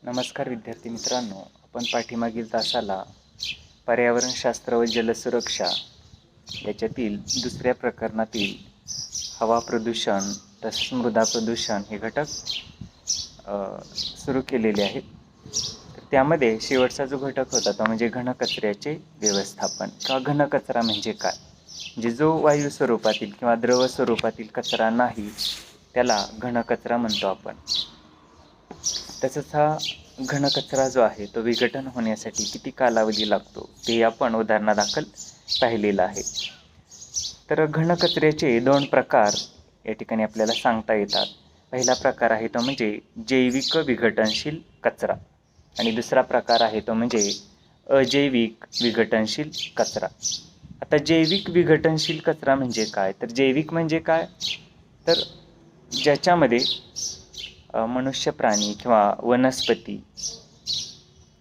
नमस्कार विद्यार्थी मित्रांनो, आपण पाठीमागील तासाला पर्यावरणशास्त्र व जलसुरक्षा याच्यातील दुसऱ्या प्रकरणातील हवा प्रदूषण तसेच मृदा प्रदूषण हे घटक सुरू केलेले आहेत. तर त्यामध्ये शेवटचा जो घटक होता तो म्हणजे घनकचऱ्याचे व्यवस्थापन किंवा घनकचरा म्हणजे काय, म्हणजे जो वायू स्वरूपातील किंवा द्रव स्वरूपातील कचरा नाही त्याला घनकचरा म्हणतो आपण. तसंच हा घनकचरा जो आहे तो विघटन होण्यासाठी किती कालावधी लागतो ते आपण उदाहरणादाखल पाहिलेलं आहे. तर घनकचऱ्याचे दोन प्रकार या ठिकाणी आपल्याला सांगता येतात. पहिला प्रकार आहे तो म्हणजे जैविक विघटनशील कचरा आणि दुसरा प्रकार आहे तो म्हणजे अजैविक विघटनशील कचरा. आता जैविक विघटनशील कचरा म्हणजे काय, तर जैविक म्हणजे काय, तर ज्याच्यामध्ये मनुष्य, प्राणी किंवा वनस्पती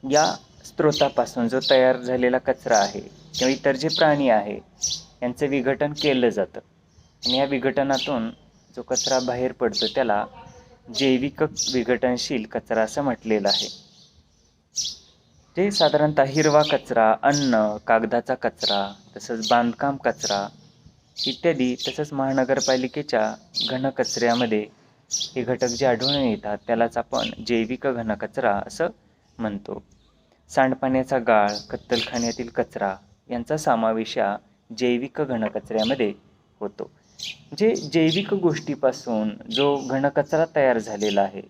या स्रोतापासून जो तयार झालेला कचरा आहे किंवा इतर जे प्राणी आहे यांचं विघटन केलं जातं आणि या विघटनातून जो कचरा बाहेर पडतो त्याला जैविक विघटनशील कचरा असं म्हटलेलं आहे. ते साधारणतः हिरवा कचरा, अन्न, कागदाचा कचरा, तसंच बांधकाम कचरा इत्यादी, तसंच महानगरपालिकेच्या घनकचऱ्यामध्ये हे घटक जे आढळून येतात त्यालाच आपण जैविक घनकचरा असं म्हणतो. सांडपाण्याचा गाळ, कत्तलखान्यातील कचरा यांचा समावेश या जैविक घनकचऱ्यामध्ये होतो. म्हणजे जैविक गोष्टीपासून जो घनकचरा तयार झालेला आहे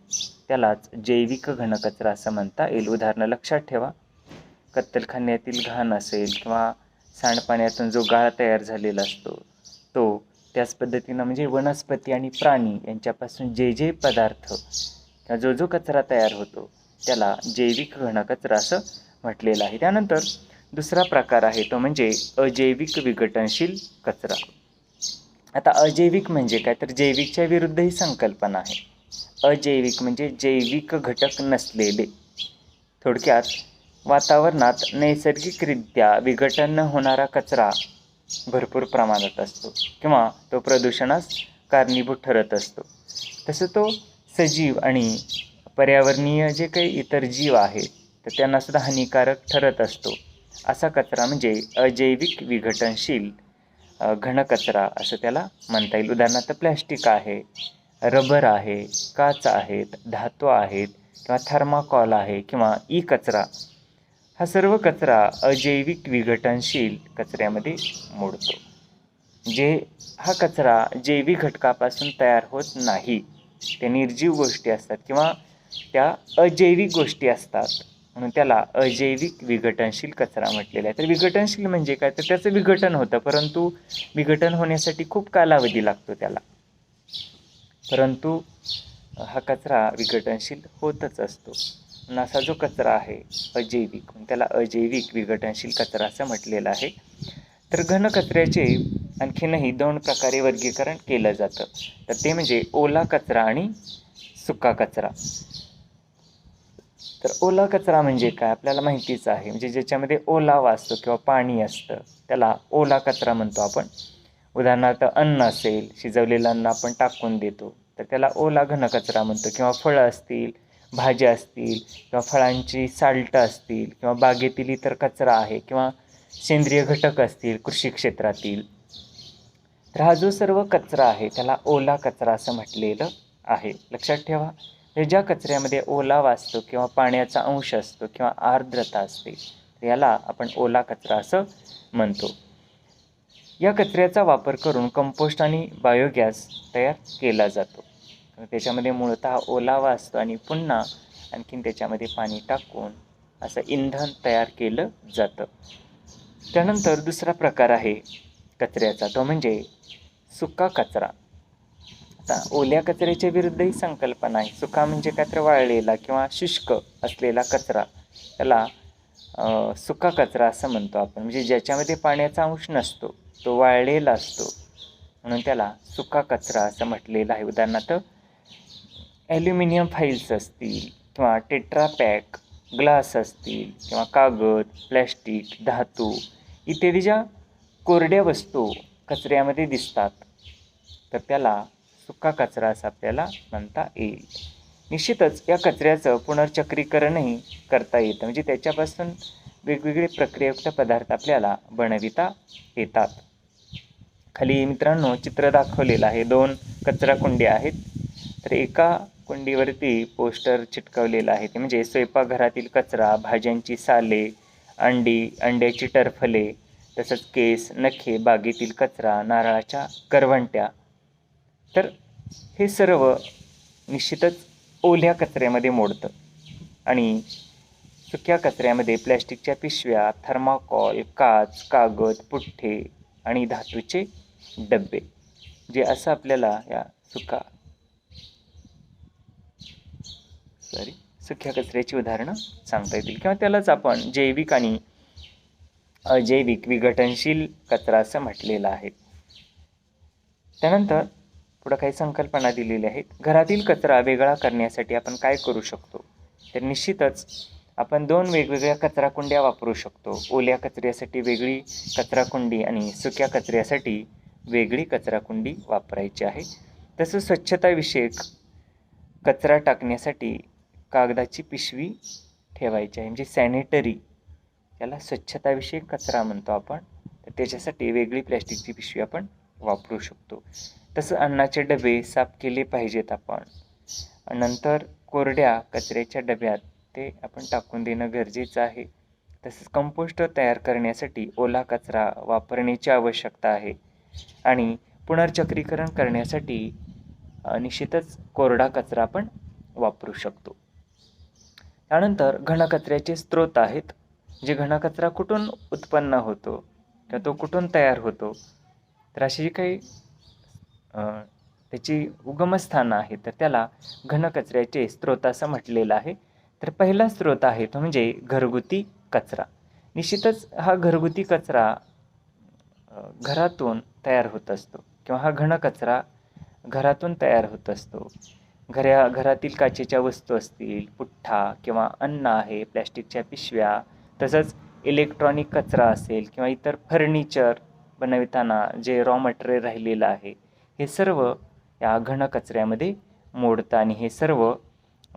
त्यालाच जैविक घनकचरा असं म्हणता येईल. उदाहरणं लक्षात ठेवा, कत्तलखान्यातील घाण असेल किंवा सांडपाण्यातून जो गाळ तयार झालेला असतो तो, त्याच पद्धतीनं म्हणजे वनस्पती आणि प्राणी यांच्यापासून जे पदार्थ किंवा जो कचरा तयार होतो त्याला जैविक घनकचरा असं म्हटलेलं आहे. त्यानंतर दुसरा प्रकार आहे तो म्हणजे अजैविक विघटनशील कचरा. आता अजैविक म्हणजे काय, तर जैविकच्या विरुद्ध ही संकल्पना आहे. अजैविक म्हणजे जैविक घटक नसलेले. थोडक्यात वातावरणात नैसर्गिकरित्या विघटन न होणारा कचरा भरपूर प्रमाणात असतो किंवा तो प्रदूषणास कारणीभूत ठरत असतो. तसं तो सजीव आणि पर्यावरणीय जे काही इतर जीव आहेत तर त्यांनासुद्धा हानिकारक ठरत असतो. असा कचरा म्हणजे अजैविक विघटनशील घनकचरा असं त्याला म्हणता येईल. उदाहरणार्थ प्लॅस्टिक आहे, रबर आहे, काच आहेत, धातू आहेत किंवा थर्माकॉल आहे किंवा ई कचरा, हा सर्व कचरा अजैविक विघटनशील कचऱ्यामध्ये मोडतो. हा कचरा जैविक घटकापासून तयार होत नाही, त्या निर्जीव गोष्टी असतात किंवा त्या अजैविक गोष्टी असतात, म्हणून त्याला अजैविक विघटनशील कचरा म्हटलेला आहे. तर विघटनशील म्हणजे काय, तर त्याचं विघटन होतं परंतु विघटन होण्यासाठी खूप कालावधी लागतो त्याला, परंतु हा कचरा विघटनशील होतच असतो. असा जो कचरा आहे अजैविक, त्याला अजैविक विघटनशील कचरा असं म्हटलेलं आहे. तर घनकचऱ्याचे आणखीनही दोन प्रकारे वर्गीकरण केलं जातं, तर ते म्हणजे ओला कचरा आणि सुका कचरा. तर ओला कचरा म्हणजे काय आपल्याला माहितीच आहे, म्हणजे ज्याच्यामध्ये ओलावा असतो किंवा पाणी असतं त्याला ओला कचरा म्हणतो आपण. उदाहरणार्थ अन्न असेल, शिजवलेलं अन्न आपण टाकून देतो तर त्याला ओला घनकचरा म्हणतो, किंवा फळं असतील, भाज्या असतील किंवा फळांची साल्टं असतील किंवा बागेतील इतर कचरा आहे किंवा सेंद्रिय घटक असतील कृषी क्षेत्रातील, तर हा जो सर्व कचरा आहे त्याला ओला कचरा असं म्हटलेलं आहे. लक्षात ठेवा, ज्या कचऱ्यामध्ये ओलावा असतो किंवा पाण्याचा अंश असतो किंवा आर्द्रता असते याला आपण ओला कचरा असं म्हणतो. या कचऱ्याचा वापर करून कंपोस्ट आणि बायोगॅस तयार केला जातो. त्याच्यामध्ये मूळतः ओलावा असतो आणि पुन्हा आणखीन त्याच्यामध्ये पाणी टाकून असं इंधन तयार केलं जातं. त्यानंतर दुसरा प्रकार आहे कचऱ्याचा, तो म्हणजे सुका कचरा. आता ओल्या कचऱ्याच्या विरुद्ध ही संकल्पना आहे. सुका म्हणजे काय, तर वाळलेला किंवा शुष्क असलेला कचरा, त्याला सुका कचरा असं म्हणतो आपण. म्हणजे ज्याच्यामध्ये पाण्याचा अंश नसतो, तो वाळलेला असतो, म्हणून त्याला सुका कचरा असं म्हटलेलं आहे. उदाहरणार्थ ॲल्युमिनियम फाईल्स असतील किंवा टेट्रापॅक ग्लास असतील किंवा कागद, प्लॅस्टिक, धातू इत्यादी ज्या कोरड्या वस्तू कचऱ्यामध्ये दिसतात तर त्याला सुका कचरा असं आपल्याला म्हणता येईल. निश्चितच या कचऱ्याचं पुनर्चक्रीकरणही करता येतं, म्हणजे त्याच्यापासून वेगवेगळे प्रक्रियायुक्त पदार्थ आपल्याला बनविता येतात. खाली मित्रांनो चित्र दाखवलेलं आहे. 2 कचरा कुंड्या आहेत. तर एका कुंडीवरती पोस्टर चिटकवलेलं आहे, ते म्हणजे स्वयंपाकघरातील कचरा, भाज्यांची साले, अंड्याची टरफले, तसंच केस, नखे, बागेतील कचरा, नारळाच्या करवंट्या. तर हे सर्व निश्चितच ओल्या कचऱ्यामध्ये मोडतं आणि सुक्या कचऱ्यामध्ये प्लॅस्टिकच्या पिशव्या, थर्माकॉल, काच, कागद, पुठ्ठे आणि धातूचे डबे, जे असं आपल्याला या सुक्या कचऱ्याची उदाहरणं सांगता येतील, किंवा त्यालाच आपण जैविक आणि अजैविक विघटनशील कचरा असं म्हटलेलं आहे. त्यानंतर पुढं काही संकल्पना दिलेल्या आहेत. घरातील कचरा वेगळा करण्यासाठी आपण काय करू शकतो? तर निश्चितच आपण 2 वेगवेगळ्या कचरा कुंड्या वापरू शकतो. ओल्या कचऱ्यासाठी वेगळी कचरा कुंडी आणि सुक्या कचऱ्यासाठी वेगळी कचरा कुंडी वापरायची आहे. तसंच स्वच्छताविषयक कचरा टाकण्यासाठी कागदाची पिशवी ठेवायची आहे, म्हणजे सॅनिटरी, याला स्वच्छताविषयक कचरा म्हणतो आपण. तर त्याच्यासाठी वेगळी प्लॅस्टिकची पिशवी आपण वापरू शकतो. तसं अन्नाचे डबे साफ केले पाहिजेत आपण. नंतर कोरड्या कचऱ्याच्या डब्यात ते आपण टाकून देणं गरजेचं आहे. तसंच कंपोस्ट तयार करण्यासाठी ओला कचरा वापरण्याची आवश्यकता आहे आणि पुनर्चक्रीकरण करण्यासाठी निश्चितच कोरडा कचरा आपण वापरू शकतो. त्यानंतर घनकचऱ्याचे स्रोत आहेत. जे घनकचरा कुठून उत्पन्न होतो किंवा तो कुठून तयार होतो, तर अशी जी काही त्याची उगमस्थानं आहेत, तर त्याला घनकचऱ्याचे स्रोत असं म्हटलेलं आहे. तर पहिला स्रोत आहे तो म्हणजे घरगुती कचरा. निश्चितच हा घरगुती कचरा घरातून तयार होत असतो, किंवा हा घनकचरा घरातून तयार होत असतो. घरातील काचेच्या वस्तू असतील, पुठ्ठा किंवा अन्न आहे, प्लॅस्टिकच्या पिशव्या, तसंच इलेक्ट्रॉनिक कचरा असेल किंवा इतर फर्निचर बनविताना जे रॉ मटेरियल राहिलेलं आहे, हे सर्व या घनकचऱ्यामध्ये मोडतं आणि हे सर्व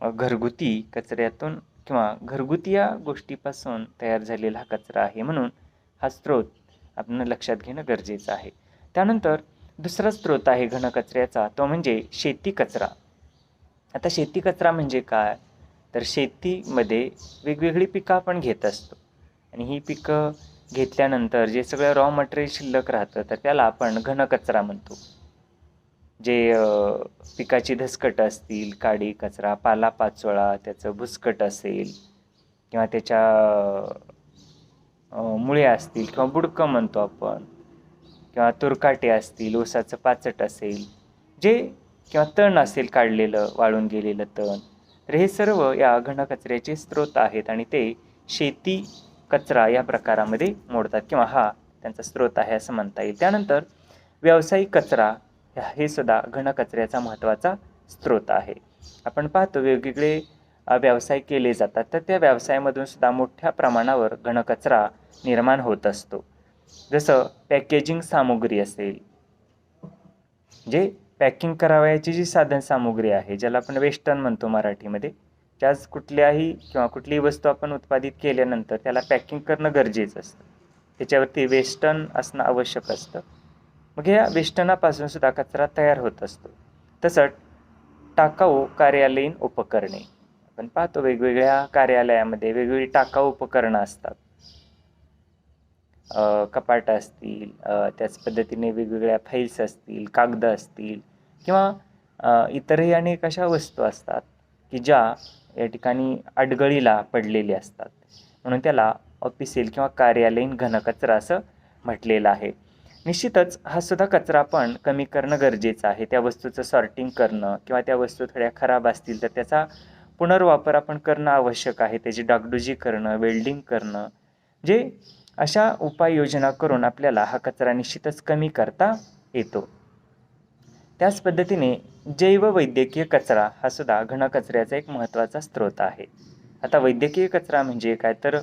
घरगुती कचऱ्यातून किंवा घरगुती या गोष्टीपासून तयार झालेला हा कचरा आहे. म्हणून हा स्रोत आपण लक्षात घेणं गरजेचं आहे. त्यानंतर दुसरा स्रोत आहे घनकचऱ्याचा, तो म्हणजे शेती कचरा. आता शेती कचरा म्हणजे काय? तर शेतीमध्ये वेगवेगळी पिकं आपण घेत असतो आणि ही पिकं घेतल्यानंतर जे सगळं रॉ मटेरियल शिल्लक राहतं, तर त्याला आपण घनकचरा म्हणतो. जे पिकाची धसकटं असतील, काडी कचरा, पालापाचोळा, त्याचं भुसकट असेल किंवा त्याच्या मुळे असतील किंवा बुडकं म्हणतो आपण, किंवा तुरकाटे असतील, ऊसाचं पाचट असेल, जे किंवा तण असेल काढलेलं, वाळून गेलेलं तण, तर हे सर्व या घनकचऱ्याचे स्रोत आहेत आणि ते शेती कचरा या प्रकारामध्ये मोडतात, किंवा हा त्यांचा स्रोत आहे असं म्हणता येईल. त्यानंतर व्यावसायिक कचरा हे सुद्धा घनकचऱ्याचा महत्त्वाचा स्रोत आहे. आपण पाहतो वेगवेगळे व्यवसाय केले जातात, तर त्या व्यवसायामधून सुद्धा मोठ्या प्रमाणावर घनकचरा निर्माण होत असतो. जसं पॅकेजिंग सामुग्री असेल, जे पॅकिंग करावयाची जी साधन सामुग्री आहे, ज्याला आपण वेस्टर्न म्हणतो मराठीमध्ये, त्याच कुठलीही वस्तू आपण उत्पादित केल्यानंतर त्याला पॅकिंग करणं गरजेचं असतं, त्याच्यावरती वेस्टर्न असणं आवश्यक असतं. मग या वेस्टर्नापासून सुद्धा कचरा तयार होत असतो. तसंच टाकाऊ कार्यालयीन उपकरणे, आपण पाहतो वेगवेगळ्या कार्यालयामध्ये वेगवेगळी टाकाऊ उपकरणं असतात. कपाटं असतील, त्याच पद्धतीने वेगवेगळ्या फाईल्स असतील, कागद असतील, किंवा इतरही अनेक अशा वस्तू असतात की ज्या या ठिकाणी अडगळीला पडलेल्या असतात. म्हणून त्याला ऑफिशियल किंवा कार्यालयीन घनकचरा असं म्हटलेलं आहे. निश्चितच हा सुद्धा कचरा पण कमी करणं गरजेचं आहे. त्या वस्तूचं सॉर्टिंग करणं, किंवा त्या वस्तू थोड्या खराब असतील तर त्याचा पुनर्वापर आपण करणं आवश्यक आहे. त्याची डागडुजी करणं, वेल्डिंग करणं, जे अशा उपाययोजना करून आपल्याला हा कचरा निश्चितच कमी करता येतो. त्याच पद्धतीने जैववैद्यकीय कचरा हा सुद्धा घनकचऱ्याचा एक महत्त्वाचा स्रोत आहे. आता वैद्यकीय कचरा म्हणजे काय, तर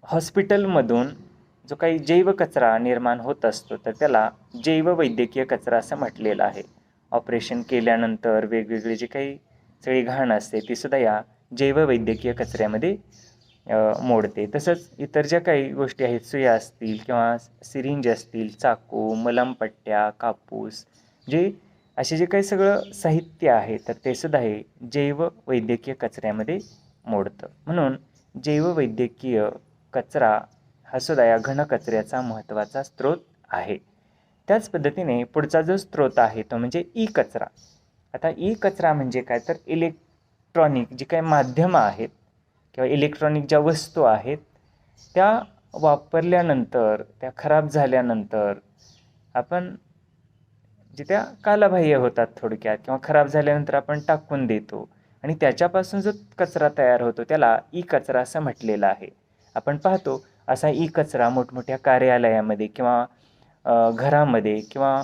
हॉस्पिटलमधून जो काही जैव कचरा निर्माण होत असतो, तर त्याला जैववैद्यकीय कचरा असं म्हटलेलं आहे. ऑपरेशन केल्यानंतर वेगवेगळे जे काही सगळी घाण असते ती सुद्धा या जैववैद्यकीय कचऱ्यामध्ये मोडते. तसंच इतर ज्या काही गोष्टी आहेत, सुया असतील किंवा सिरिंज असतील, चाकू, मलमपट्ट्या, कापूस, जे असे जे काही सगळं साहित्य आहे तर ते सुद्धा हे जैववैद्यकीय कचऱ्यामध्ये मोडतं. म्हणून जैववैद्यकीय कचरा हा सुद्धा या घनकचऱ्याचा महत्त्वाचा स्रोत आहे. त्याच पद्धतीने पुढचा जो स्रोत आहे तो म्हणजे ई कचरा. आता ई कचरा म्हणजे काय, तर इलेक्ट्रॉनिक जी काही माध्यमं आहेत किंवा इलेक्ट्रॉनिक ज्या वस्तू आहेत त्या वापरल्यानंतर, त्या खराब झाल्यानंतर आपण जे त्या कालबाह्य होतात थोडक्यात, किंवा खराब झाल्यानंतर आपण टाकून देतो आणि त्याच्यापासून जो कचरा तयार होतो त्याला ई कचरा असं म्हटलेलं आहे. आपण पाहतो असा ई कचरा मोठमोठ्या कार्यालयामध्ये किंवा घरामध्ये किंवा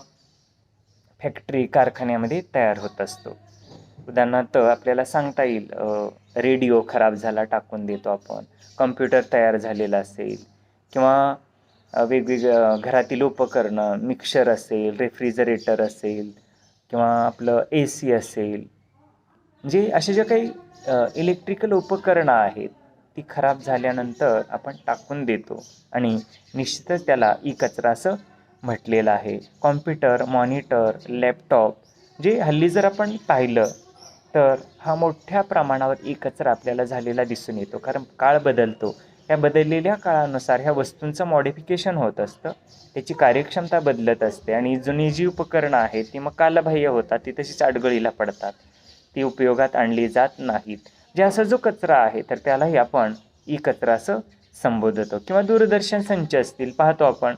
फॅक्टरी कारखान्यामध्ये तयार होत असतो. उदाहरणार्थ आपल्याला सांगता येईल, रेडिओ खराब झाला टाकून देतो आपण, कम्प्युटर तयार झालेला असेल किंवा वेगवेगळ्या घरातील उपकरणं, मिक्सर असेल, रेफ्रिजरेटर असेल किंवा आपलं AC असेल, म्हणजे असे जे काही इलेक्ट्रिकल उपकरणं आहेत ती खराब झाल्यानंतर आपण टाकून देतो आणि निश्चितच त्याला ई कचरा असं म्हटलेलं आहे. कॉम्प्युटर, मॉनिटर, लॅपटॉप जे हल्ली जर आपण पाहिलं तर हा मोठ्या प्रमाणावर ई कचरा आपल्याला झालेला दिसून येतो. कारण काळ बदलतो, या बदललेल्या काळानुसार ह्या वस्तूंचं मॉडिफिकेशन होत असतं, त्याची कार्यक्षमता बदलत असते आणि जुनी जी उपकरणं आहेत ती मग कालबाह्य होतात, ती तशीच अडगळीला पडतात, ती उपयोगात आणली जात नाहीत. जे असा जो कचरा आहे तर त्यालाही आपण ई कचरा असं संबोधतो. किंवा दूरदर्शन संच असतील, पाहतो आपण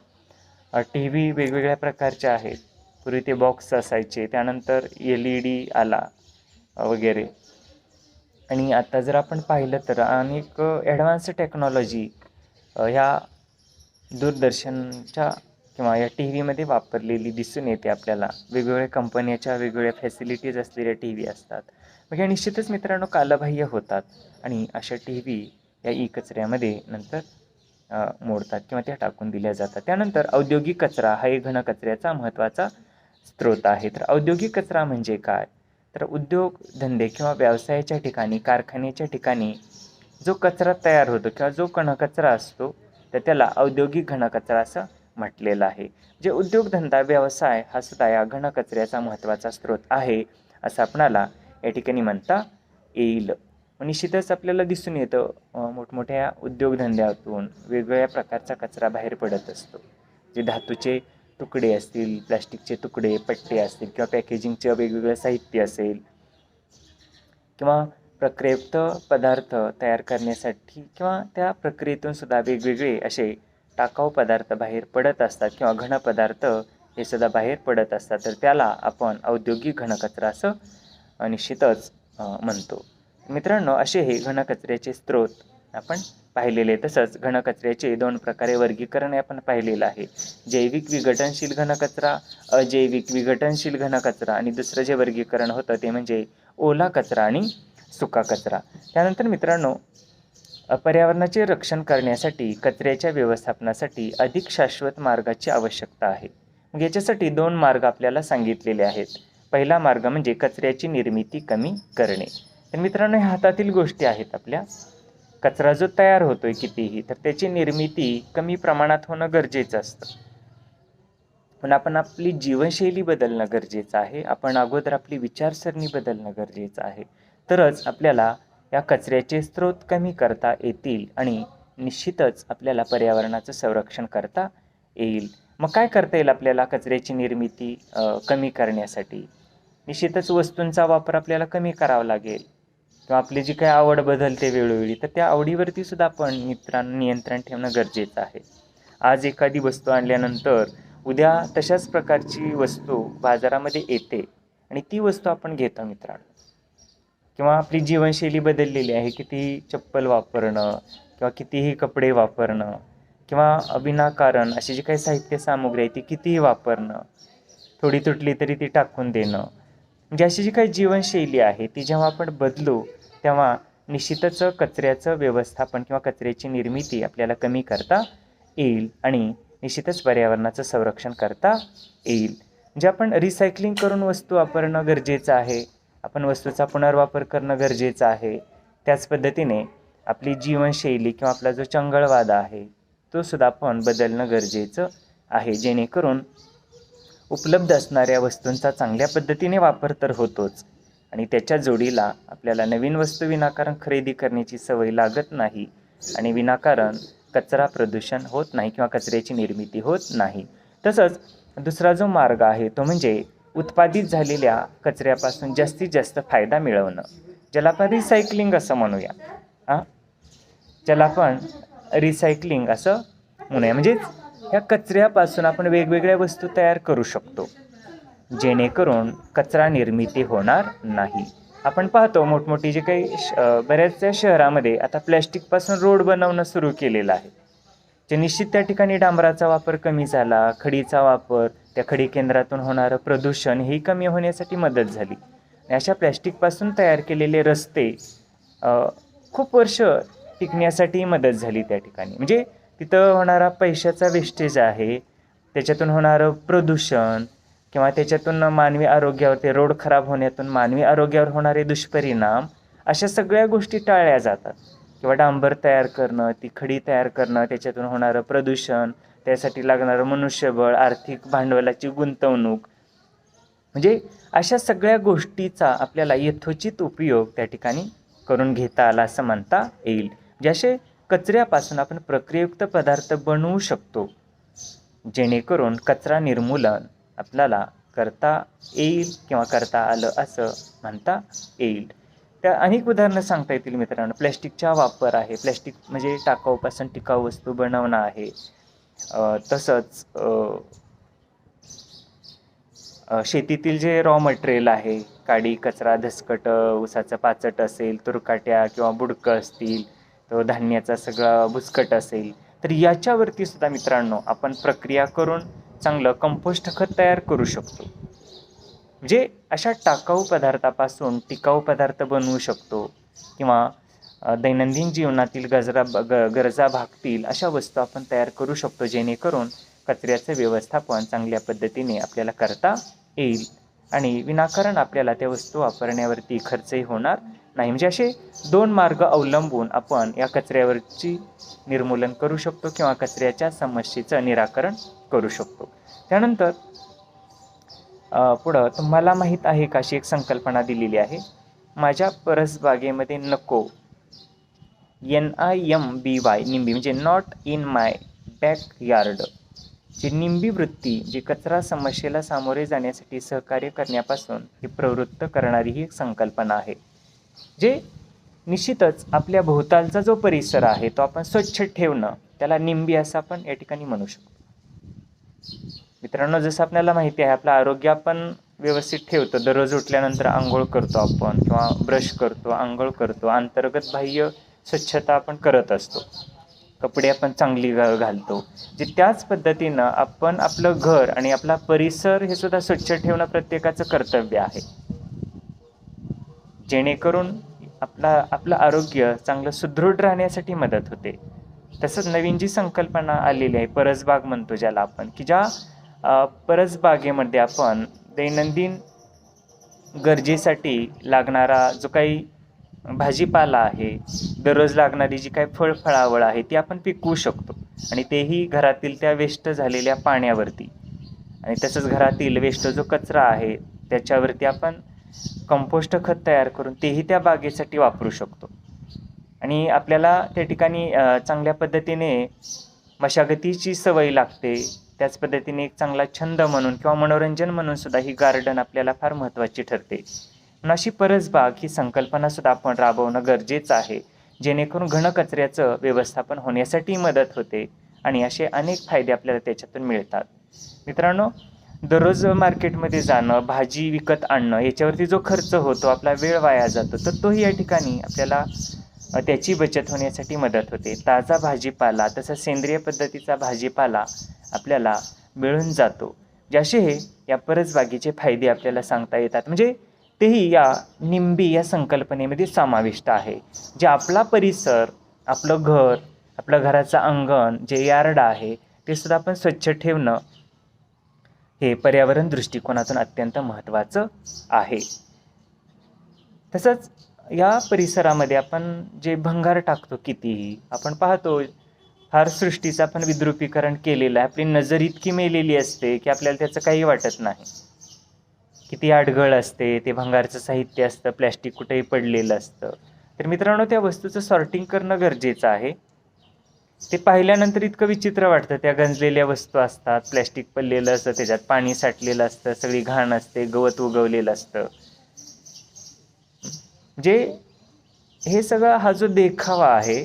TV वेगवेगळ्या प्रकारचे आहेत. पूर्वी ते बॉक्स असायचे, त्यानंतर LED आला वगैरे, आणि आता जर आपण पाहिलं तर अनेक ॲडव्हान्स टेक्नॉलॉजी ह्या दूरदर्शनच्या किंवा या TVमध्ये वापरलेली दिसून येते आपल्याला. वेगवेगळ्या कंपन्याच्या वेगवेगळ्या फॅसिलिटीज असलेल्या TV असतात. मग या निश्चितच मित्रांनो कालबाह्य होतात आणि अशा TV या ई कचऱ्यामध्ये नंतर मोडतात किंवा त्या टाकून दिल्या जातात. त्यानंतर औद्योगिक कचरा हा एक घनकचऱ्याचा महत्त्वाचा स्रोत आहे. तर औद्योगिक कचरा म्हणजे काय, तर उद्योग धंदे किंवा व्यवसायाच्या ठिकाणी, कारखान्याच्या ठिकाणी जो कचरा तयार होतो किंवा जो घनकचरा असतो तर त्याला औद्योगिक घनकचरा असं म्हटलेलं आहे. जे उद्योगधंदा व्यवसाय हा सुद्धा या घनकचऱ्याचा महत्त्वाचा स्रोत आहे असं आपणाला या ठिकाणी म्हणता येईल. निश्चितच आपल्याला दिसून येतं मोठमोठ्या उद्योगधंद्यातून वेगवेगळ्या प्रकारचा कचरा बाहेर पडत असतो. जे धातूचे तुकडे असतील, प्लास्टिकचे तुकडे, पट्टे असतील किंवा पॅकेजिंगचं वेगवेगळं साहित्य असेल किंवा प्रक्रियेयुक्त पदार्थ तयार करण्यासाठी किंवा त्या प्रक्रियेतून सुद्धा वेगवेगळे असे टाकाऊ पदार्थ बाहेर पडत असतात किंवा घनपदार्थ हे सुद्धा बाहेर पडत असतात. तर त्याला आपण औद्योगिक घनकचरा असं निश्चितच म्हणतो. मित्रांनो, असे हे घनकचऱ्याचे स्रोत आपण पाहिलेले. तसंच घनकचऱ्याचे 2 प्रकारे वर्गीकरण आपण पाहिलेलं आहे. जैविक विघटनशील घनकचरा, अजैविक विघटनशील घनकचरा, आणि दुसरं जे वर्गीकरण होतं ते म्हणजे ओला कचरा आणि सुका कचरा. त्यानंतर मित्रांनो, पर्यावरणाचे रक्षण करण्यासाठी कचऱ्याच्या व्यवस्थापनासाठी अधिक शाश्वत मार्गाची आवश्यकता आहे. मग याच्यासाठी 2 मार्ग आपल्याला सांगितलेले आहेत. पहिला मार्ग म्हणजे कचऱ्याची निर्मिती कमी करणे. तर मित्रांनो, ह्या हातातील गोष्टी आहेत आपल्या. कचरा जो तयार होतोय कितीही, तर त्याची निर्मिती कमी प्रमाणात होणं गरजेचं असतं. पण आपण आपली जीवनशैली बदलणं गरजेचं आहे. आपण अगोदर आपली विचारसरणी बदलणं गरजेचं आहे. तरच आपल्याला या कचऱ्याचे स्रोत कमी करता येतील आणि निश्चितच आपल्याला पर्यावरणाचं संरक्षण करता येईल. मग काय करता येईल आपल्याला कचऱ्याची निर्मिती कमी करण्यासाठी? निश्चितच वस्तूंचा वापर आपल्याला कमी करावा लागेल किंवा आपली जी काही आवड बदलते वेळोवेळी, तर त्या आवडीवरती सुद्धा आपण मित्रांनो नियंत्रण ठेवणं गरजेचं आहे. आज एखादी वस्तू आणल्यानंतर उद्या तशाच प्रकारची वस्तू बाजारामध्ये येते आणि ती वस्तू आपण घेतो मित्रांनो. किंवा आपली जीवनशैली बदललेली आहे, कितीही चप्पल वापरणं किंवा कितीही कपडे वापरणं किंवा विनाकारण अशी जी काही साहित्य सामुग्री आहे ती कितीही वापरणं, थोडी तुटली तरी ती टाकून देणं, म्हणजे अशी जी काही जीवनशैली आहे ती जेव्हा आपण बदलू तेव्हा निश्चितच कचऱ्याचं व्यवस्थापन किंवा कचऱ्याची निर्मिती आपल्याला कमी करता येईल आणि निश्चितच पर्यावरणाचं संरक्षण करता येईल. म्हणजे आपण रिसायकलिंग करून वस्तू वापरणं गरजेचं आहे, आपण वस्तूचा पुनर्वापर करणं गरजेचं आहे. त्याच पद्धतीने आपली जीवनशैली किंवा आपला जो चंगळवाद आहे तो सुद्धा आपण बदलणं गरजेचं आहे, जेणेकरून उपलब्ध असणाऱ्या वस्तूंचा चांगल्या पद्धतीने वापर तर होतोच आणि त्याच्या जोडीला आपल्याला नवीन वस्तू विनाकारण खरेदी करण्याची सवय लागत नाही आणि विनाकारण कचरा प्रदूषण होत नाही किंवा कचऱ्याची निर्मिती होत नाही. तसंच दुसरा जो मार्ग आहे तो म्हणजे उत्पादित झालेल्या कचऱ्यापासून जास्तीत जास्त फायदा मिळवणं, ज्याला आपण रिसायकलिंग असं म्हणूया. ज्याला आपण रिसायकलिंग असं म्हणूया. म्हणजेच ह्या कचऱ्यापासून आपण वेगवेगळ्या वस्तू तयार करू शकतो, जेणेकरून कचरा निर्मिती होणार नाही. आपण पाहतो मोठमोठी जे काही बऱ्याचशा शहरामध्ये आता प्लॅस्टिकपासून रोड बनवणं सुरू केलेलं आहे, जे निश्चित त्या ठिकाणी डांबराचा वापर कमी झाला, खडीचा वापर, त्या खडी केंद्रातून होणारं प्रदूषण ही कमी होण्यासाठी मदत झाली. अशा प्लॅस्टिकपासून तयार केलेले रस्ते खूप वर्ष टिकण्यासाठी मदत झाली त्या ठिकाणी. म्हणजे तिथं होणारा पैशाचा वेस्टेज आहे, त्याच्यातून होणारं प्रदूषण किंवा त्याच्यातून मानवी आरोग्यावर, ते रोड खराब होण्यातून मानवी आरोग्यावर होणारे दुष्परिणाम, अशा सगळ्या गोष्टी टाळल्या जातात. किंवा डांबर तयार करणं, ती खडी तयार करणं, त्याच्यातून होणारं प्रदूषण, त्यासाठी लागणारं मनुष्यबळ, आर्थिक भांडवलाची गुंतवणूक, म्हणजे अशा सगळ्या गोष्टीचा आपल्याला यथोचित उपयोग त्या ठिकाणी करून घेता आला असं म्हणता येईल. जसे कचऱ्यापासून आपण प्रक्रियायुक्त पदार्थ बनवू शकतो, जेणेकरून कचरा निर्मूलन आपल्याला करता येईल किंवा करता आलं असं म्हणता येईल. त्या अनेक उदाहरणं सांगता येतील मित्रांनो. प्लॅस्टिकचा वापर आहे, प्लॅस्टिक म्हणजे टाकाऊपासून टिकाऊ वस्तू बनवणं आहे. तसंच शेतीतील जे रॉ मटेरियल आहे, काडी, कचरा, धसकट, ऊसाचं पाचट असेल, तुरकाट्या किंवा बुडकं असतील, तो धान्याचा सगळा भुसकट असेल, तर याच्यावरती सुद्धा मित्रांनो आपण प्रक्रिया करून चांगलं कंपोस्ट खत तयार करू शकतो. म्हणजे अशा टाकाऊ पदार्थापासून टिकाऊ पदार्थ बनवू शकतो किंवा दैनंदिन जीवनातील गरजा भागतील अशा वस्तू आपण तयार करू शकतो, जेणेकरून कचऱ्याचं व्यवस्थापन चांगल्या पद्धतीने आपल्याला करता येईल आणि विनाकारण आपल्याला त्या वस्तू वापरण्यावरती खर्चही होणार नाही. म्हणजे असे दोन मार्ग अवलंबून आपण या कचऱ्यावरची निर्मूलन करू शकतो किंवा कचऱ्याच्या समस्येचं निराकरण करू शकतो. त्यानंतर पुढं तुम्हाला माहीत आहे का, अशी एक संकल्पना दिलेली आहे, माझ्या परसबागेमध्ये नको, NIMBY, निंबी म्हणजे नॉट इन माय बॅकयार्ड. जी निंबी वृत्ती, जी कचरा समस्येला सामोरे जाण्यासाठी सहकार्य करण्यापासून ही प्रवृत्त करणारी ही एक संकल्पना आहे, जे निश्चितच आपल्या भोवतालचा जो परिसर आहे तो आपण स्वच्छ ठेवणं, त्याला निंबी असं आपण या ठिकाणी म्हणू शकतो. मित्रांनो, जसं आपल्याला माहिती आहे, आपलं आरोग्य आपण व्यवस्थित ठेवतो. दररोज उठल्यानंतर आंघोळ करतो आपण किंवा ब्रश करतो, आंघोळ करतो, अंतर्गत बाह्य स्वच्छता आपण करत असतो, कपडे आपण चांगली घालतो. जे त्याच पद्धतीनं आपण आपलं घर आणि आपला परिसर हे सुद्धा स्वच्छ ठेवणं प्रत्येकाचं कर्तव्य आहे, जेणेकरून आपलं आरोग्य चांगलं सुदृढ राहण्यासाठी मदत होते. तसंच नवीन जी संकल्पना आलेली आहे, परसबाग म्हणतो ज्याला आपण, की ज्या परसबागेमध्ये आपण दैनंदिन गरजेसाठी लागणारा जो काही भाजीपाला आहे, दररोज लागणारी जी काही फळफळावळ आहे ती आपण पिकवू शकतो आणि तेही घरातील त्या वेस्ट झालेल्या पाण्यावरती. आणि तसंच घरातील वेस्ट जो कचरा आहे त्याच्यावरती आपण कंपोस्ट खत तयार करून तेही त्या बागेसाठी वापरू शकतो. आणि आपल्याला त्या ठिकाणी चांगल्या पद्धतीने मशागतीची सवय लागते. त्याच पद्धतीने एक चांगला छंद म्हणून किंवा मनोरंजन म्हणून सुद्धा ही गार्डन आपल्याला फार महत्त्वाची ठरते. म्हणून अशी परसबाग ही संकल्पनासुद्धा आपण राबवणं गरजेचं आहे, जेणेकरून घनकचऱ्याचं व्यवस्थापन होण्यासाठी मदत होते आणि असे अनेक फायदे आपल्याला त्याच्यातून मिळतात. मित्रांनो, दररोज मार्केटमध्ये जाणं, भाजी विकत आणणं, याच्यावरती जो खर्च होतो, आपला वेळ वाया जातो, तर तोही या ठिकाणी आपल्याला त्याची बचत होण्यासाठी मदत होते. ताजा भाजीपाला, तसं सेंद्रिय पद्धतीचा भाजीपाला आपल्याला मिळून जातो. जसे हे या परसबागेचे फायदे आपल्याला सांगता येतात, म्हणजे तेही या निंबी या संकल्पनेमध्ये समाविष्ट आहे. जे आपला परिसर, आपलं घर, आपलं घराचं अंगण, जे यार्ड आहे ते सुद्धा आपण स्वच्छ ठेवणं, हे पर्यावरण दृष्टिकोनातून अत्यंत महत्त्वाचं आहे. तसंच या परिसरामध्ये आपण जे भंगार टाकतो कितीही, आपण पाहतो फार सृष्टीचं आपण विद्रुपीकरण केलेलं आहे. आपली नजर इतकी मेलेली असते की आपल्याला त्याचं काही वाटत नाही. किती अडगळ असते, ते भंगारचं साहित्य असतं, प्लॅस्टिक कुठेही पडलेलं असतं. तर मित्रांनो, त्या वस्तूचं सॉर्टिंग करणं गरजेचं आहे. ते पाहिल्यानंतर इतकं विचित्र वाटतं. त्या गंजलेल्या वस्तू असतात, प्लॅस्टिक पडलेलं असतं, त्याच्यात पाणी साठलेलं असतं, सगळी घाण असते, गवत उगवलेलं असतं. जे हे सगळं हा जो देखावा आहे,